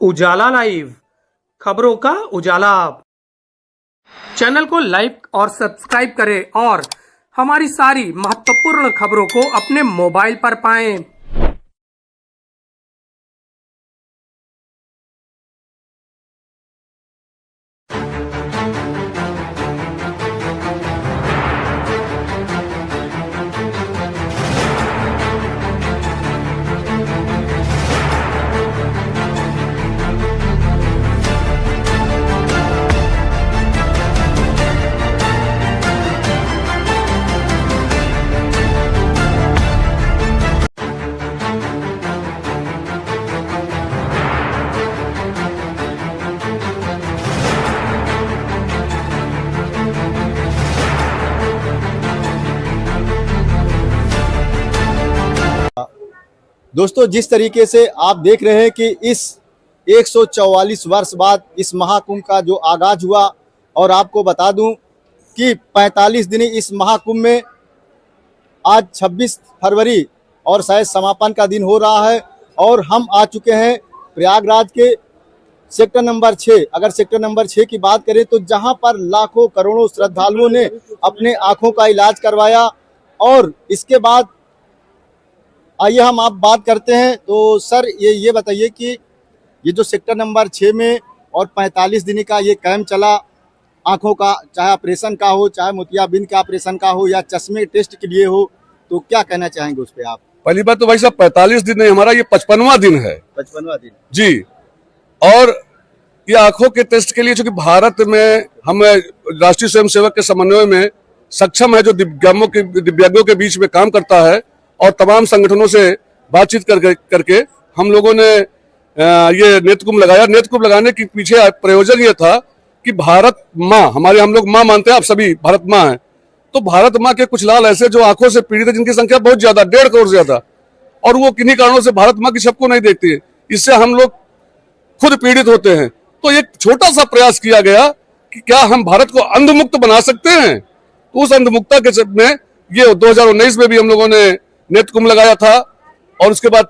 उजाला live, खबरों का उजाला। Channel को लाइक और सब्सक्राइब करें और हमारी सारी महत्वपूर्ण खबरों को अपने मोबाइल पर पाएं। दोस्तों, जिस तरीके से आप देख रहे हैं कि इस 144 वर्ष बाद इस महाकुंभ का जो आगाज हुआ, और आपको बता दूं कि 45 दिन इस महाकुंभ में आज 26 फरवरी और शायद समापन का दिन हो रहा है। और हम आ चुके हैं प्रयागराज के सेक्टर नंबर 6। अगर सेक्टर नंबर 6 की बात करें तो जहां पर लाखों करोड़ों श्रद्धालुओं ने अपने आंखों का इलाज करवाया। और इसके बाद आइए हम आप बात करते हैं। तो सर, ये बताइए कि ये जो सेक्टर नंबर 6 में और 45 दिन का ये कैंप चला आंखों का, चाहे ऑपरेशन का हो, चाहे मोतियाबिंद का ऑपरेशन का हो, या चश्मे टेस्ट के लिए हो, तो क्या कहना चाहेंगे उस पर आप? पहली बात तो भाई साहब 45 दिन नहीं, हमारा ये 55वां दिन है। 55वां दिन जी। और ये आंखों के टेस्ट के लिए, चूंकि भारत में हम राष्ट्रीय स्वयंसेवक के समन्वय में सक्षम है, जो दिव्यांगों के बीच में काम करता है, और तमाम संगठनों से बातचीत करके हम लोगों ने ये नेत्र कुंभ लगाया। नेत्र कुंभ लगाने के पीछे प्रयोजन ये था कि भारत माँ, हम लोग माँ मानते हैं, आप सभी भारत माँ हैं, तो भारत माँ के कुछ लाल ऐसे जो आंखों से पीड़ित है, जिनकी संख्या बहुत ज्यादा, 1.5 करोड़ से ज्यादा, और वो किन्हीं कारणों से भारत माँ की सबको नहीं देखती है। इससे हम लोग खुद पीड़ित होते हैं। तो एक छोटा सा प्रयास किया गया कि क्या हम भारत को अंधमुक्त बना सकते हैं। तो उस अंधमुक्ता के में ये 2019 में भी हम लोगों ने नेत्र कुंभ लगाया था, और उसके बाद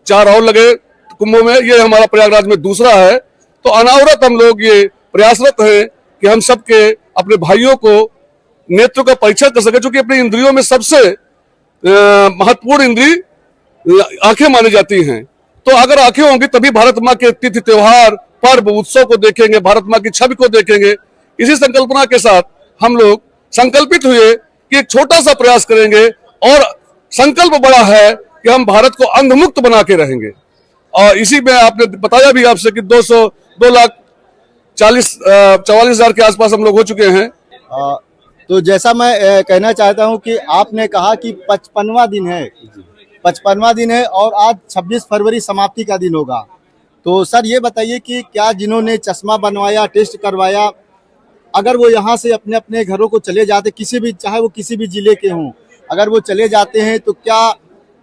4 और लगे कुंभों में। ये हमारा प्रयागराज में दूसरा है। तो अनावरत हम लोग ये प्रयासरत हैं कि हम सबके अपने भाइयों को नेत्र का परीक्षण कर सके, क्योंकि अपनी इंद्रियों में सबसे महत्वपूर्ण इंद्री आंखें मानी जाती हैं। तो अगर आंखें होंगी तभी भारत माँ के तिथि, त्योहार, पर्व, उत्सव को देखेंगे, भारत माँ की छवि को देखेंगे। इसी संकल्पना के साथ हम लोग संकल्पित हुए कि एक छोटा सा प्रयास करेंगे, और संकल्प बड़ा है कि हम भारत को अंधमुक्त बना के रहेंगे। और इसी में आपने बताया भी आपसे कि 2,44,000 के आसपास हम लोग हो चुके हैं। तो जैसा मैं कहना चाहता हूं कि आपने कहा कि 55वां दिन है, 55वां दिन है, और आज 26 फरवरी समाप्ति का दिन होगा। तो सर, ये बताइए कि क्या जिन्होंने चश्मा बनवाया, टेस्ट करवाया, अगर वो यहाँ से अपने अपने घरों को चले जाते, किसी भी, चाहे वो किसी भी जिले के हों, अगर वो चले जाते हैं, तो क्या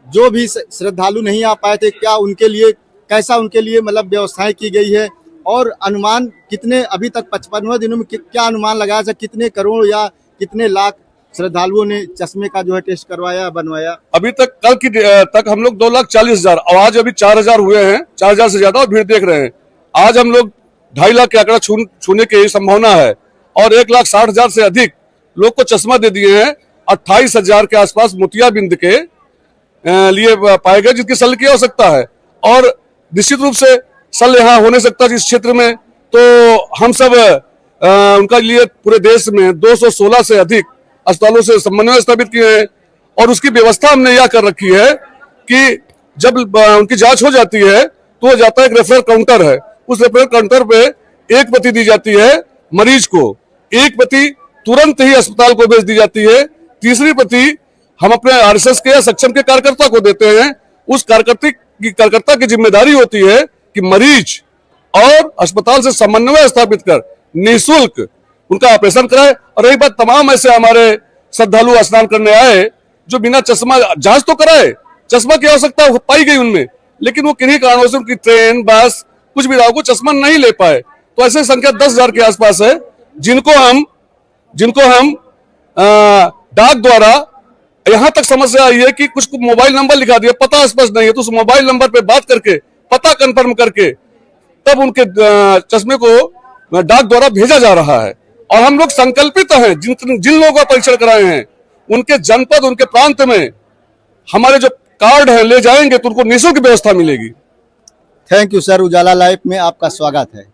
जो भी श्रद्धालु नहीं आ पाए थे, क्या उनके लिए, कैसा उनके लिए मतलब व्यवस्थाएं की गई है? और अनुमान कितने अभी तक 55वें दिनों में क्या अनुमान लगाया था, कितने करोड़ या कितने लाख श्रद्धालुओं ने चश्मे का जो है टेस्ट करवाया, बनवाया? अभी तक कल की तक हम लोग 2,40,000, और आज अभी 4,000 हुए हैं, 4,000 से ज्यादा, और भीड़ देख रहे हैं। आज हम लोग 2.5 लाख के आंकड़ा छूने की संभावना है, और 1,60,000 से अधिक लोग को चश्मा दे दिए हैं। 28,000 के आसपास मोतियाबिंद के लिए पाए गए, जिनकी शल्य की आवश्यकता है। और निश्चित रूप से शल्य यहाँ हो नहीं सकता जिस क्षेत्र में, तो हम सब उनका लिए पूरे देश में 216 से अधिक अस्पतालों से समन्वय स्थापित किए हैं। और उसकी व्यवस्था हमने यह कर रखी है कि जब उनकी जांच हो जाती है तो वो जाता है, एक रेफरल काउंटर है, उस रेफरल काउंटर पे एक प्रति दी जाती है मरीज को, एक प्रति तुरंत ही अस्पताल को भेज दी जाती है, तीसरी प्रति हम अपने आरएसएस के या सक्षम के कार्यकर्ता को देते हैं। उस कार्यकर्ता की जिम्मेदारी होती है कि मरीज और अस्पताल से समन्वय स्थापित कर निःशुल्क उनका ऑपरेशन कराए। और रही बात तमाम ऐसे हमारे श्रद्धालु स्नान करने आए जो बिना चश्मा, जांच तो कराए, चश्मा की आवश्यकता पाई गई उनमें, लेकिन वो किन्हीं कारणों से उनकी ट्रेन, बस, कुछ भी रहा, को चश्मा नहीं ले पाए। तो ऐसे संख्या 10,000 के आसपास है, जिनको हम डाक द्वारा, यहां तक समस्या आई है कि कुछ को मोबाइल नंबर लिखा दिया, पता स्पष्ट नहीं है, तो उस मोबाइल नंबर पे बात करके, पता कंफर्म करके तब उनके चश्मे को डाक द्वारा भेजा जा रहा है। और हम लोग संकल्पित हैं, जिन लोगों का परीक्षण कराए हैं उनके जनपद, उनके प्रांत में हमारे जो कार्ड है ले जाएंगे तो उनको निःशुल्क व्यवस्था मिलेगी। Thank you sir, Ujala life में आपका स्वागत है।